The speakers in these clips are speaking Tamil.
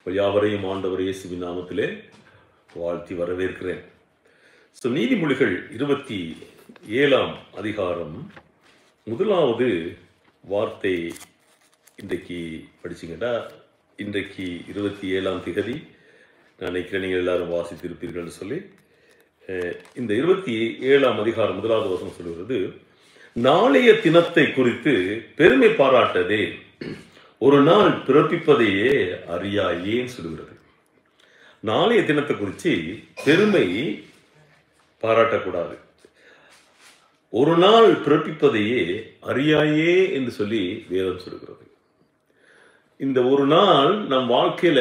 யாவரையும் ஆண்டவர் இயேசுவின் நாமத்திலே வாழ்த்தி வரவேற்கிறேன். நீதிமொழிகள் 27ஆம் அதிகாரம் முதலாவது வார்த்தை இன்றைக்கு படிச்சிங்கன்னா, இன்றைக்கு 27ஆம் திகதி நான் நினைக்கிறேன் நீங்கள் எல்லாரும் வாசித்திருப்பீர்கள் சொல்லி, இந்த 27ஆம் அதிகாரம் முதலாவது வசனம் சொல்கிறது, நாளைய தினத்தை குறித்து பெருமை பாராட்டதே, ஒரு நாள் பிறப்பிப்பதையே அறியாயேன்னு சொல்லுகிறது. நாளைய தினத்தை குறித்து பெருமை பாராட்டக்கூடாது. ஒரு நாள் பிறப்பிப்பதையே அறியாயே என்று சொல்லி வேதம் சொல்லுகிறது. இந்த ஒரு நாள் நம் வாழ்க்கையில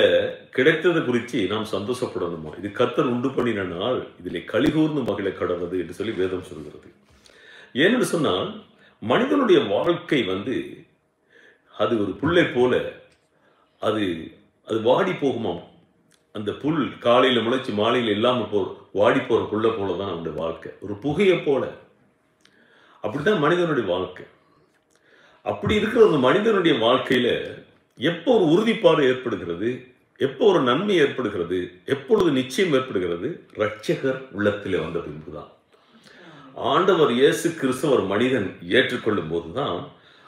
கிடைத்தது குறித்து நாம் சந்தோஷப்படணுமா? இது கர்த்தர் உண்டு பண்ணின நாள், இதிலே களிகூர்ந்து மகிழ கடவது என்று சொல்லி வேதம் சொல்கிறது. ஏனென்று சொன்னால், மனிதனுடைய வாழ்க்கை அது ஒரு புல்லை போல அது வாடி போகுமாம். அந்த புல் காலையில் முளைச்சு மாலையில் இல்லாமல் வாடி போகிற புல்லை போல தான் அவனுடைய வாழ்க்கை. ஒரு புகையை போல. அப்படித்தான் மனிதனுடைய வாழ்க்கை. அப்படி இருக்கிற ஒரு மனிதனுடைய வாழ்க்கையில எப்போ ஒரு உறுதிப்பாடு ஏற்படுகிறது, எப்போ ஒரு நன்மை ஏற்படுகிறது, எப்பொழுது நிச்சயம் ஏற்படுகிறது? இரட்சகர் உள்ளத்திலே வந்த பின்புதான். ஆண்டவர் இயேசு கிறிஸ்து ஒரு மனிதன் ஏற்றுக்கொள்ளும் போதுதான்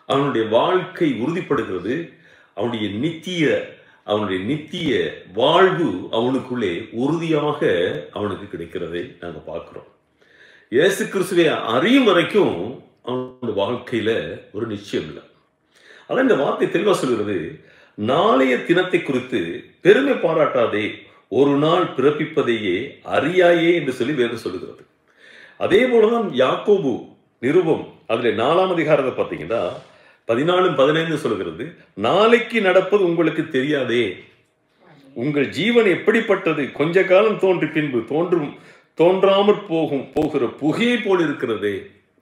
அவனுடைய வாழ்க்கை உறுதிப்படுகிறது. அவனுடைய நித்திய வாழ்வு அவனுக்குள்ளே உறுதியாக அவனுக்கு கிடைக்கிறதை நாங்கள் பார்க்கிறோம். இயேசு கிறிஸ்துவை அறியும் வரைக்கும் அவனுடைய வாழ்க்கையில ஒரு நிச்சயம் இல்லை. அதான் இந்த வார்த்தை தெளிவா சொல்கிறது, நாளைய தினத்தை குறித்து பெருமை பாராட்டாதே, ஒரு நாள் பிறப்பிப்பதையே அறியாயே என்று சொல்லி வேதம் சொல்லுகிறது. அதே போலதான் யாக்கோபு நிருபம் அதுல 4ஆம் அதிகாரத்தை பார்த்தீங்கன்னா 14-15 சொல்கிறது, நாளைக்கு நடப்பது உங்களுக்கு தெரியாதே, உங்கள் ஜீவன் எப்படிப்பட்டது, கொஞ்ச காலம் தோன்றி பின்பு தோன்றாமற் போகிற புகையை போல் இருக்கிறதே.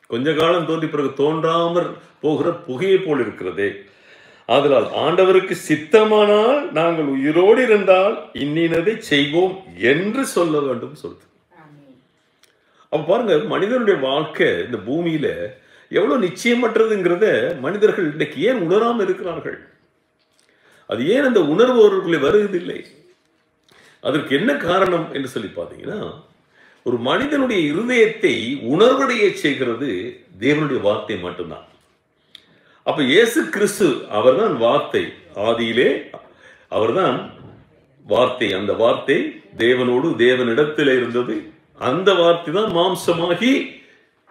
கொஞ்ச காலம் தோன்றி பிறகு தோன்றாமற் போகிற புகையை போல் இருக்கிறதே. ஆதலால் ஆண்டவருக்கு சித்தமானால் நாங்கள் உயிரோடு இருந்தால் இன்னினதை செய்வோம் என்று சொல்ல வேண்டும் சொல்லுது. அப்ப பாருங்க, மனிதனுடைய வாழ்க்கை இந்த பூமியில எவ்வளவு நிச்சயமற்றதுங்கிறத மனிதர்கள் இன்னைக்கு ஏன் உணராமல் இருக்கிறார்கள்? அது ஏன் அந்த உணர்வு அவர்களுக்குள்ளே வருவதில்லை? அதற்கு என்ன காரணம் என்று சொல்லி பார்த்தீங்கன்னா, ஒரு மனிதனுடைய இருதயத்தை உணர்வடைய செய்கிறது தேவனுடைய வார்த்தை மட்டும்தான். அப்ப இயேசு கிறிஸ்து அவர்தான் வார்த்தை. ஆதியிலே அவர்தான் வார்த்தை. அந்த வார்த்தை தேவனோடு தேவனிடத்தில் இருந்தது. அந்த வார்த்தை தான் மாம்சமாகி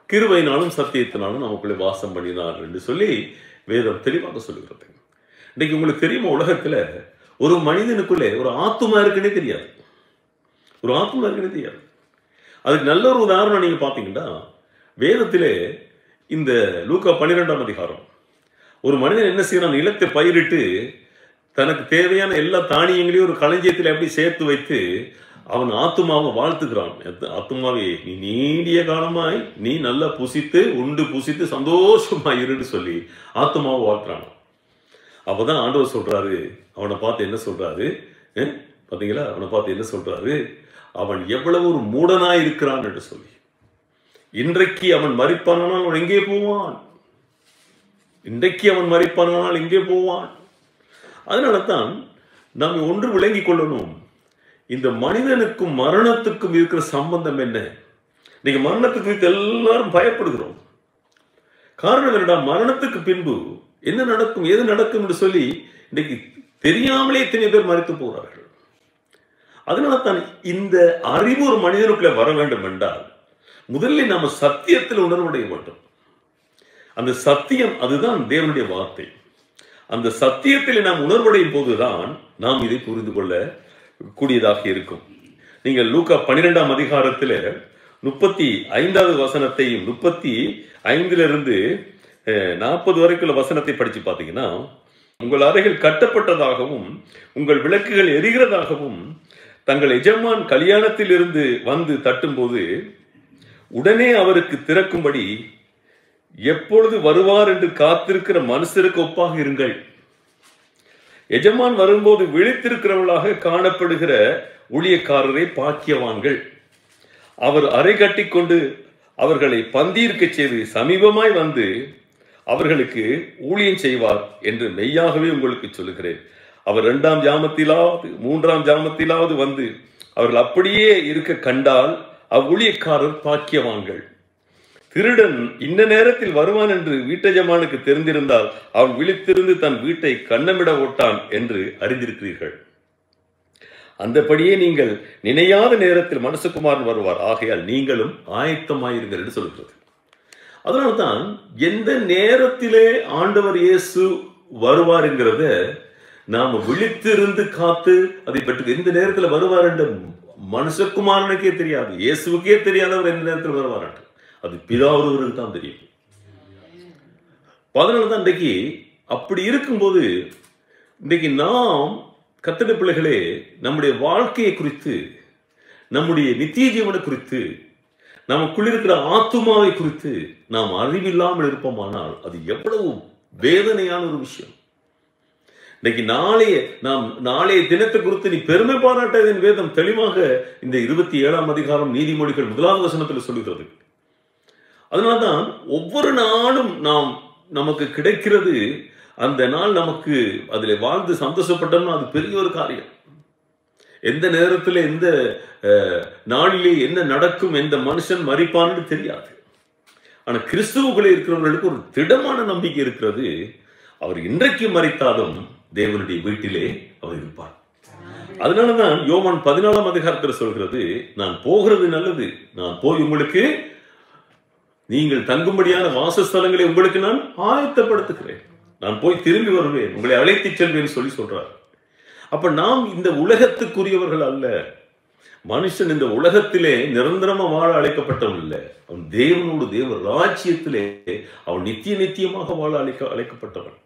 கிருபையினாலும் சத்தியத்தினாலும் நமக்குள்ளே வாசம் பண்ணினார் என்று சொல்லி வேதம் தெளிவாக சொல்லுகிறது. இன்னைக்கு உங்களுக்கு தெரியுமா, உலகத்துல ஒரு மனிதனுக்குள்ளே ஒரு ஆத்துமா இருக்குன்னே தெரியாது. ஒரு ஆத்துமா இருக்குன்னே தெரியாது. அதுக்கு நல்ல ஒரு உதாரணம் நீங்க பாத்தீங்கன்னா, வேதத்திலே இந்த லூக்கா 12ஆம் அதிகாரம், ஒரு மனிதன் என்ன செய்யறான், நிலத்தை பயிரிட்டு தனக்கு தேவையான எல்லா தானியங்களையும் ஒரு களஞ்சியத்தில் எப்படி சேர்த்து வைத்து அவன் ஆத்துமாவை வாழ்த்துக்கிறான். ஆத்துமாவே, நீ நீடிய காலமாய் நீ நல்லா புசித்து உண்டு புசித்து சந்தோஷமாய் இருன்னு சொல்லி ஆத்துமாவை வாழ்த்துறான். அப்பதான் ஆண்டவர் சொல்றாரு, அவனை பார்த்து என்ன சொல்றாரு பாத்தீங்களா? அவனை பார்த்து என்ன சொல்றாரு? அவன் எவ்வளவு ஒரு மூடனாய் இருக்கிறான் என்று சொல்லி. இன்றைக்கு அவன் மரிப்பானால் அவன் எங்கே போவான்? இன்றைக்கு அவன் மரிப்பானால் எங்கே போவான்? அதனாலதான் நாம் ஒன்று விளங்கிக் கொள்ளணும், இந்த மனிதனுக்கும் மரணத்துக்கும் இருக்கிற சம்பந்தம் என்ன? இன்னைக்கு மரணத்துக்கு எல்லாரும் பயப்படுகிறோம். காரணம் என்னடா, மரணத்துக்கு பின்பு என்ன நடக்கும், எது நடக்கும் என்று சொல்லி இன்னைக்கு தெரியாமலே எத்தனை பேர் மரித்து போகிறார்கள். அதனால தான் இந்த அறிவு ஒரு மனிதனுக்குள்ள வர வேண்டும் என்றால் முதலில் நாம சத்தியத்தில் உணர்வடைய வேண்டும். அந்த சத்தியம் அதுதான் தேவனுடைய வார்த்தை. அந்த சத்தியத்தில் நாம் உணர்வடையும் போதுதான் நாம் இதை புரிந்து கொள்ள கூடியதாக இருக்கும். நீங்கள் லூக்கா 12ஆம் அதிகாரத்தில் 35வது வசனத்தையும் 35 40 வரைக்குள்ள வசனத்தை படிச்சு பார்த்தீங்கன்னா, உங்கள் அறைகள் கட்டப்பட்டதாகவும் உங்கள் விளக்குகள் எரிகிறதாகவும் தங்கள் எஜமான் கல்யாணத்தில் இருந்து வந்து தட்டும்போது உடனே அவருக்கு திறக்கும்படி எப்பொழுது வருவார் என்று காத்திருக்கிற மனுஷருக்கு ஒப்பாக இருங்கள். எஜமான் வரும்போது விழித்திருக்கிறவர்களாக காணப்படுகிற ஊழியக்காரரை பாக்கியவான்கள். அவர் அறை கட்டி கொண்டு அவர்களை பந்தியிருக்க செய்து சமீபமாய் வந்து அவர்களுக்கு ஊழியம் செய்வார் என்று மெய்யாகவே உங்களுக்கு சொல்லுகிறேன். அவர் 2ஆம் ஜாமத்திலாவது 3ஆம் ஜாமத்திலாவது வந்து அவர்கள் அப்படியே இருக்க கண்டால் அவ்வூழியக்காரர் பாக்கியவான்கள். திருடன் இந்த நேரத்தில் வருவான் என்று வீட்டஜமானுக்கு தெரிந்திருந்தால் அவன் விழித்திருந்து தன் வீட்டை கண்ணமிட ஓட்டான் என்று அறிந்திருக்கிறீர்கள். அந்தபடியே நீங்கள் நினையாத நேரத்தில் மனுஷகுமாரன் வருவார். ஆகையால் நீங்களும் ஆயத்தமாயிருங்கள் என்று சொல்கிறது. அதனால்தான் எந்த நேரத்திலே ஆண்டவர் இயேசு வருவார் என்கிறத நாம் விழித்திருந்து காத்து அதை பற்றி எந்த நேரத்தில் வருவார் என்ற மனுஷகுமாரனுக்கே தெரியாது, இயேசுக்கே தெரியாதவர் எந்த நேரத்தில் வருவார் என்று அது பிதா ஒருவருக்கு தான் தெரியும். அதனால்தான் இன்றைக்கு அப்படி இருக்கும்போது இன்றைக்கு நாம் கர்த்தருடைய பிள்ளைகளே நம்முடைய வாழ்க்கையை குறித்து, நம்முடைய நித்திய ஜீவனை குறித்து, நமக்குள் இருக்கிற ஆத்துமாவை குறித்து நாம் அறிவில்லாமல் இருப்போமானால் அது எவ்வளவு வேதனையான ஒரு விஷயம். இன்னைக்கு நாளைய தினத்தை குறித்து நீ பெருமை பாராட்டதின் வேதம் தெளிவாக இந்த 27ஆம் அதிகாரம் நீதிமொழிகள் 1ஆம் வசனத்தில் சொல்லுகிறது. அதனால்தான் ஒவ்வொரு நாளும் நமக்கு கிடைக்கிறது, அந்த நாள் நமக்கு அதில் வாழ்ந்து சந்தோஷப்பட்டோம்னா அது பெரிய ஒரு காரியம். எந்த நேரத்தில் எந்த நாளிலே என்ன நடக்கும், எந்த மனுஷன் மரிப்பான்னு தெரியாது. ஆனால் கிறிஸ்துவுக்குள்ளே இருக்கிறவர்களுக்கு ஒரு திடமான நம்பிக்கை இருக்கிறது. அவர் இன்றைக்கு மரித்தாலும் தேவனுடைய வீட்டிலே அவர் இருப்பார். அதனாலதான் யோவான் 14ஆம் அதிகாரத்தில் சொல்கிறது, நான் போகிறது நல்லது, நான் போய் உங்களுக்கு நீங்கள் தங்கும்படியான வாசஸ்தலங்களை உங்களுக்கு நான் ஆயத்தப்படுத்துகிறேன், நான் போய் திரும்பி வருவேன், உங்களை அழைத்து செல்வேன் சொல்லி சொல்றார். அப்ப நாம் இந்த உலகத்துக்குரியவர்கள் அல்ல. மனுஷன் இந்த உலகத்திலே நிரந்தரமா வாழ அழைக்கப்பட்டவன் இல்லை. அவன் தேவனோடு தேவ ராஜ்யத்திலே அவன் நித்தியமாக வாழ அழைக்கப்பட்டவன்.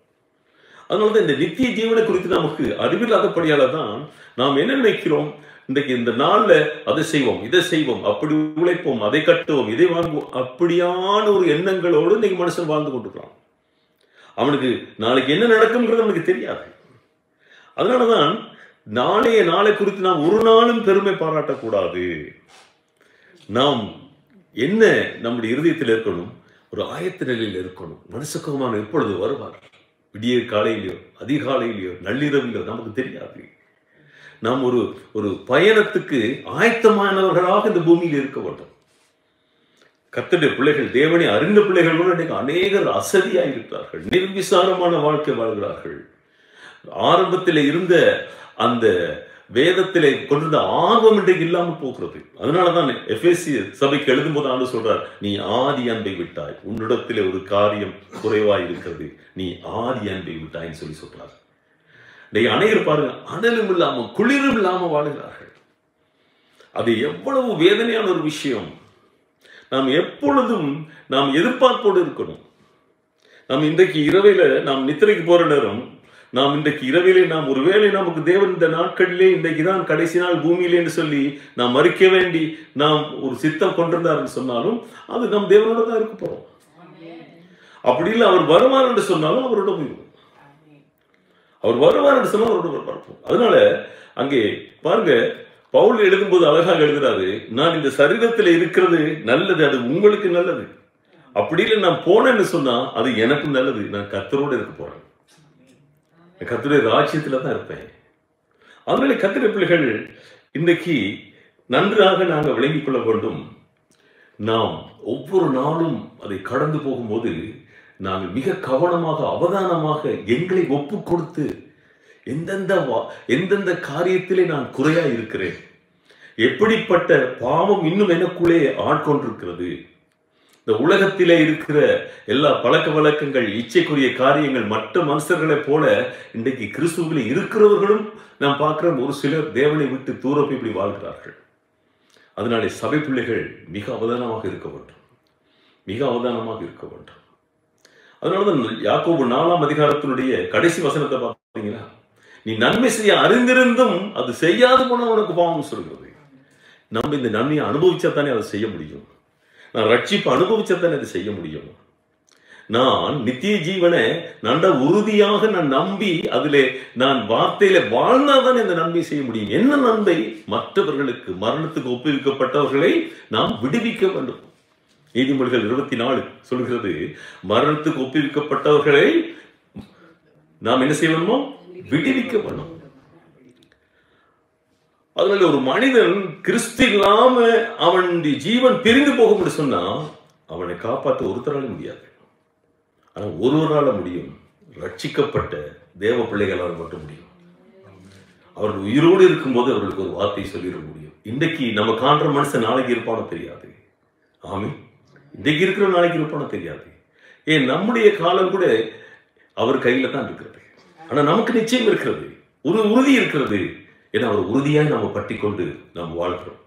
அதனாலதான் இந்த நித்திய ஜீவனை குறித்து நமக்கு அறிவில்லாதபடியால தான் நாம் என்ன நினைக்கிறோம், இன்றைக்கு இந்த நாள்ல அதை செய்வோம், இதை செய்வோம், அப்படி உழைப்போம், அதை கட்டுவோம், இதை வாங்குவோம், அப்படியான ஒரு எண்ணங்களோடு இன்னைக்கு மனுஷன் வாழ்ந்து கொண்டிருக்கிறான். அவனுக்கு நாளைக்கு என்ன நடக்கும்ங்கிறது அவனுக்கு தெரியாது. அதனாலதான் நாளை குறித்து நாம் ஒரு நாளும் பெருமை பாராட்டக்கூடாது. நாம் என்ன நம்முடைய இருதயத்தில் இருக்கணும், ஒரு ஆயத்த நிலையில் இருக்கணும். மனுஷகுமாரன் எப்பொழுது வருவார், விடிய காலையிலையோ அதிகாலையிலையோ நள்ளிரவிலையோ நமக்கு தெரியாது. நாம் ஒரு பயணத்துக்கு ஆயத்தமானவர்களாக இந்த பூமியில் இருக்க வேண்டும். கர்த்தருடைய பிள்ளைகள், தேவனை அறிந்த பிள்ளைகள் கூட அநேகர் அசதியாக இருக்கிறார்கள், நிர்விசாரமான வாழ்க்கை வாழ்கிறார்கள். ஆரம்பத்தில் இருந்த அந்த வேதத்திலே கொண்டிருந்த ஆர்வம் இன்றைக்கு இல்லாமல் போகிறது. அதனாலதான் எபேசிய சபைக்கு எழுதும் போது ஆண்டு சொல்றார், நீ ஆதி அன்பை விட்டாய், உன்னிடத்திலே ஒரு காரியம் குறைவாய் இருக்கிறது, நீ ஆதி அன்பை விட்டாய்ன்னு சொல்லி சொல்றார். அநேகர் பாருங்க, அனலும் இல்லாம குளிரும் இல்லாம வாழ்கிறார்கள். அது எவ்வளவு வேதனையான ஒரு விஷயம். நாம் எப்பொழுதும் நாம் எதிர்பார்ப்போடு இருக்கணும். நாம் இன்றைக்கு இரவையில நாம் நித்திரைக்கு போற நேரம், நாம் இன்றைக்கு இரவிலே நாம் ஒருவேளை நமக்கு தேவன் இந்த நாட்களிலே இன்றைக்கு தான் கடைசி நாள் பூமியிலே என்று சொல்லி நாம் மறிக்க வேண்டி நாம் ஒரு சித்தம் கொண்டிருந்தார் சொன்னாலும் அது நம் தேவனோட தான் இருக்க போறோம். அப்படி இல்லை அவர் வருவார் என்று சொன்னாலும் அவரோட போயிடும். அவர் வருவார் என்று சொன்னால் அவரோட பார்ப்போம். அதனால அங்கே பாருங்க, பவுல் எழுதும்போது அழகாக எழுதுறாரு, நான் இந்த சரீரத்தில் இருக்கிறது நல்லது, அது உங்களுக்கு நல்லது. அப்படி இல்லை நான் போனேன்னு சொன்னா அது எனக்கு நல்லது, நான் கர்த்தரோடு இருக்க போறேன், கர்த்தருடைய ராஜ்யத்துல தான் இருப்பேன். அதனால கர்த்தருடைய பிள்ளைகள் இன்றைக்கு நன்றாக நாங்கள் விளங்கிக் கொள்ள வேண்டும். நாம் ஒவ்வொரு நாளும் அதை கடந்து போகும்போது நாங்கள் மிக கவனமாக அவதானமாக எங்களை ஒப்பு கொடுத்து எந்தெந்த காரியத்திலே நான் குறையா இருக்கிறேன், எப்படிப்பட்ட பாவம் இன்னும் எனக்குள்ளே ஆட்கொண்டிருக்கிறது, இந்த உலகத்திலே இருக்கிற எல்லா பழக்க வழக்கங்கள், இச்சைக்குரிய காரியங்கள் மற்ற மனுஷர்களை போல இன்றைக்கு கிறிஸ்துவில் இருக்கிறவர்களும் நாம் பார்க்கிற ஒரு சிலர் தேவனை விட்டு தூரப்பை இப்படி வாழ்கிறார்கள். அதனாலே சபை பிள்ளைகள் மிக அவதானமாக இருக்க வேண்டும், மிக அவதானமாக இருக்க வேண்டும். அதனாலதான் யாக்கோபு 4ஆம் அதிகாரத்தினுடைய கடைசி வசனத்தை பார்த்தீங்கன்னா, நீ நன்மை செய்ய அறிந்திருந்தும் அது செய்யாது போனா உனக்கு பாவம் சொல்கிறது. நம்ம இந்த நன்மையை அனுபவிச்சா தானே அதை செய்ய முடியும். நான் ரட்சிப்பு அனுபவிச்சா தானே அதை செய்ய முடியும். நான் நித்திய ஜீவனை நன்ற உறுதியாக நான் நம்பி அதிலே நான் வார்த்தையில வாழ்ந்தாதான் இந்த நன்மை செய்ய முடியும். என்ன நன்மை? மற்றவர்களுக்கு மரணத்துக்கு ஒப்புவிக்கப்பட்டவர்களை நாம் விடுவிக்க வேண்டும். நீதிமொழிகள் 24 சொல்கிறது, மரணத்துக்கு ஒப்புவிக்கப்பட்டவர்களை நாம் என்ன செய்ய வேண்டுமோ? விடுவிக்க வேண்டும். அதனால ஒரு மனிதன் கிறிஸ்து இல்லாம அவன் ஜீவன் பிரிந்து போக முடியும் சொன்னா அவனை காப்பாற்ற ஒருத்தரால முடியாது. ஆனா ஒருவரால முடியும். ரட்சிக்கப்பட்ட தேவ பிள்ளைகளால் மட்டும் முடியும். அவர்கள் உயிரோடு இருக்கும்போது அவர்களுக்கு ஒரு வார்த்தை சொல்லிட முடியும். இன்றைக்கு நம்ம காண்ற மனுஷன் நாளைக்கு இருப்பானோ தெரியாது. ஆமீன். இன்றைக்கு இருக்கிற நாளைக்கு இருப்பானோ தெரியாது. ஏன் நம்முடைய காலம் கூட அவர் கையில தான் இருக்கிறது. ஆனா நமக்கு நிச்சயம் இருக்கிறது, ஒரு உறுதி இருக்கிறது. ஏன்னா அவர் உறுதியாக நம்ம பற்றி கொண்டு நாம் வாழ்கிறோம்.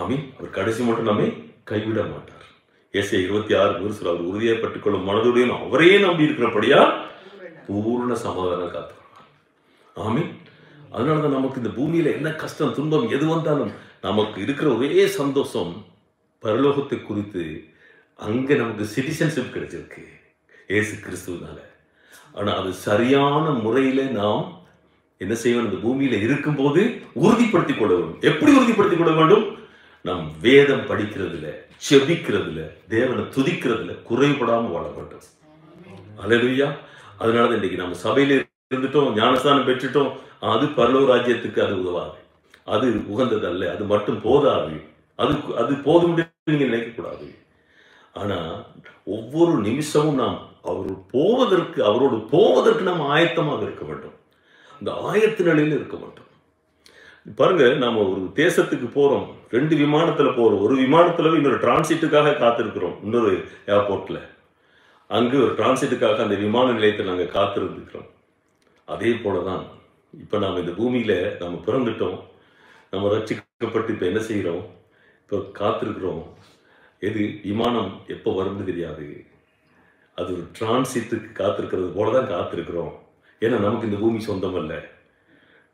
ஆமீன். அவர் கடைசி மட்டும் நம்மை கைவிட மாட்டார். ஏசாயா 26 அவர் உறுதியாக பற்றிக்கொள்ளும் மனதுடையும் அவரையே நம்பி இருக்கிறபடியா பூர்ண சமாதானம் காத்துக்கொள்வார். ஆமீன். அதனாலதான் நமக்கு இந்த பூமியில என்ன கஷ்டம் துன்பம் எது வந்தாலும் நமக்கு இருக்கிற ஒரே சந்தோஷம் பரலோகத்தை குறித்து. அங்க நமக்கு சிட்டிசன்ஷிப் கிடைச்சிருக்கு இயேசு கிறிஸ்துவனால. ஆனா அது சரியான முறையில நாம் என்ன செய்வோம்? இந்த பூமியில இருக்கும்போது உறுதிப்படுத்திக் கொள்ள வேண்டும். எப்படி உறுதிப்படுத்திக் கொள்ள வேண்டும்? நம் வேதம் படிக்கிறதுல, செபிக்கிறதுல, தேவனை துதிக்கிறதுல குறைபடாம வாழ வேண்டும். அல்லேலூயா. அதனாலதான் இன்னைக்கு நம்ம சபையில இருந்துட்டோம், ஞானஸ்தானம் பெற்றுட்டோம், அது பரலோக ராஜ்யத்துக்கு அது உதவாது, அது உகந்தது அல்ல, அது மட்டும் போதாது, அது போதும் நீங்க நினைக்க கூடாது. ஆனா ஒவ்வொரு நிமிஷமும் நாம் அவரோடு போவதற்கு நாம் ஆயத்தமாக இருக்க வேண்டும். அந்த ஆயத்த நிலையில் இருக்க வேண்டும். பாருங்க, நாம ஒரு தேசத்துக்கு போறோம், 2 விமானத்துல போறோம். ஒரு விமானத்துல இன்னொரு டிரான்சிட்டுக்காக காத்திருக்கிறோம், இன்னொரு ஏர்போர்ட்ல. அங்கு ஒரு டிரான்சிட்டுக்காக அந்த விமான நிலையத்தில் நாங்க காத்திருக்கிறோம். அதே போலதான் இப்ப நாம இந்த பூமியில நாம பிறந்துட்டோம், நம்ம ரட்சிக்கப்பட்டு இப்ப என்ன செய்யறோம்? இப்ப காத்திருக்கிறோம். எது விமானம் எப்போ வரும்னு தெரியாது. அது ஒரு டிரான்சிட்டுக்கு காத்திருக்கிறது போலதான் காத்திருக்கிறோம். ஏன்னா நமக்கு இந்த பூமி சொந்தம் அல்ல,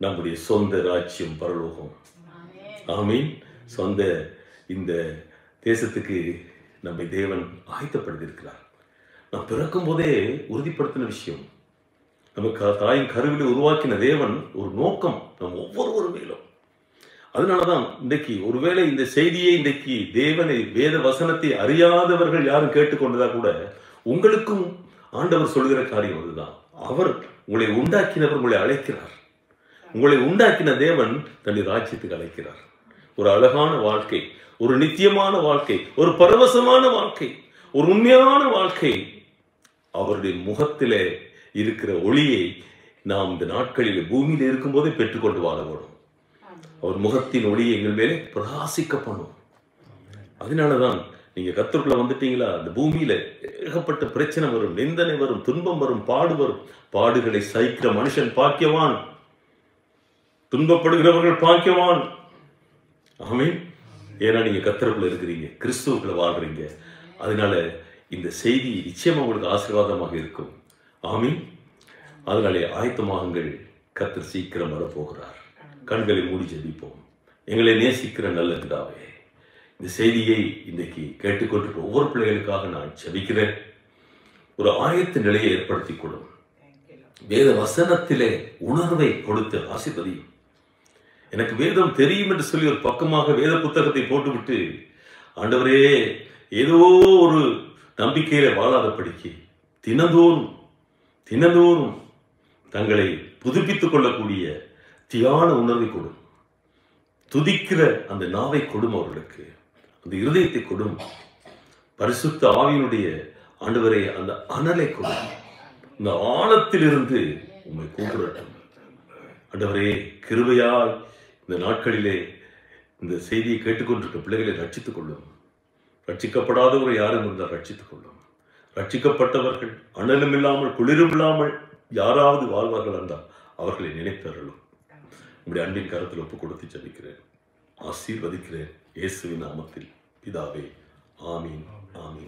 நம்முடைய சொந்த ராஜ்யம் பரலோகம். ஆமீன். சொந்த இந்த தேசத்துக்கு நம்மை தேவன் ஆயத்தப்படுத்தியிருக்கிறார். நாம் பிறக்கும் போதே உறுதிப்படுத்தின விஷயம். நமக்கு தாயின் கருவிலே உருவாக்கின தேவன் ஒரு நோக்கம் நம் ஒவ்வொருவரும் மேலும். அதனாலதான் இன்றைக்கு ஒருவேளை இந்த செய்தியை இன்றைக்கு தேவனை வேத வசனத்தை அறியாதவர்கள் யாரும் கேட்டுக்கொண்டதா கூட உங்களுக்கும் ஆண்டவர் சொல்கிற காரியம் அதுதான். அவர் உங்களை உண்டாக்கினவர் உங்களை அழைக்கிறார். உங்களை உண்டாக்கின தேவன் தன்னுடைய ராஜ்யத்துக்கு அழைக்கிறார். ஒரு அழகான வாழ்க்கை, ஒரு நித்தியமான வாழ்க்கை, ஒரு பரவசமான வாழ்க்கை, ஒரு உண்மையான வாழ்க்கை. அவருடைய முகத்திலே இருக்கிற ஒளியை நாம் இந்த நாட்களில் பூமியில் இருக்கும் போதே பெற்றுக்கொண்டு வாழ வேண்டும். அவர் முகத்தின் ஒளியை எங்கள் மேலே பிரகாசிக்க பண்ணும். அதனாலதான் நீங்க கர்த்தருக்குள்ள வந்துட்டீங்களா, அந்த பூமியில ஏகப்பட்ட பிரச்சனை வரும், நிந்தனை வரும், துன்பம் வரும், பாடு வரும். பாடுகளை சகிக்கிற மனுஷன் பாக்கியவான், துன்பப்படுகிறவர்கள் பாக்கியவான். ஆமீன். ஏன்னா நீங்க கர்த்தருக்குள்ள இருக்கிறீங்க, கிறிஸ்துவுக்குள்ள வாழ்றீங்க. அதனால இந்த செய்தி நிச்சயமா உங்களுக்கு ஆசீர்வாதமாக இருக்கும். ஆமீன். அதனாலே ஆயத்தமாகுங்கள், கர்த்தர் சீக்கிரம் வரப்போகிறார். கண்களை மூடி ஜெபிப்போம். எங்களை நேசிக்கிற நல்ல பிதாவே, இந்த செய்தியை இன்றைக்கு கேட்டுக்கொண்டு ஒவ்வொரு பிள்ளைகளுக்காக நான் ஜெபிக்கிறேன். ஒரு ஆயத்த நிலையை ஏற்படுத்திக் கொள்ளும். வேத வசனத்திலே உணர்வை கொடுத்து ஆசீர்வதியும். எனக்கு வேதம் தெரியும் என்று சொல்லி ஒரு பக்கமாக வேத புத்தகத்தை போட்டுவிட்டு ஆண்டவரே ஏதோ ஒரு நம்பிக்கையில வாழாதபடிக்கு தினந்தோறும் தங்களை புதுப்பித்துக் கொள்ளக்கூடிய தியான உணர்வை கொடும். துதிக்கிற அந்த நாவை கொடும், அவர்களுக்கு அந்த இருதயத்தை கொடும். பரிசுத்த ஆவியினுடைய ஆண்டவரை அந்த அனலை கொடும். இந்த ஆழத்திலிருந்து உம்மை கூப்பிடட்டும். ஆண்டவரே கிருபையால் இந்த நாட்களிலே இந்த செய்தியை கேட்டுக்கொண்டிருக்க பிள்ளைகளை ரட்சித்துக் கொள்ளும். ரட்சிக்கப்படாதவர்கள் யாரும் இருந்தால் ரட்சித்துக் கொள்ளும். ரட்சிக்கப்பட்டவர்கள் அனலும் இல்லாமல் குளிரும் இல்லாமல் யாராவது வாழ்வார்கள் என்றால் அவர்களை நினைத்தருளும். உங்களுடைய அன்பின் கரத்தில் ஒப்பு கொடுத்து ஜெபிக்கிறேன், ஆசீர்வதிக்கிறேன். இயேசுவின் நாமத்தில் பிதாவே, ஆமீன், ஆமீன்.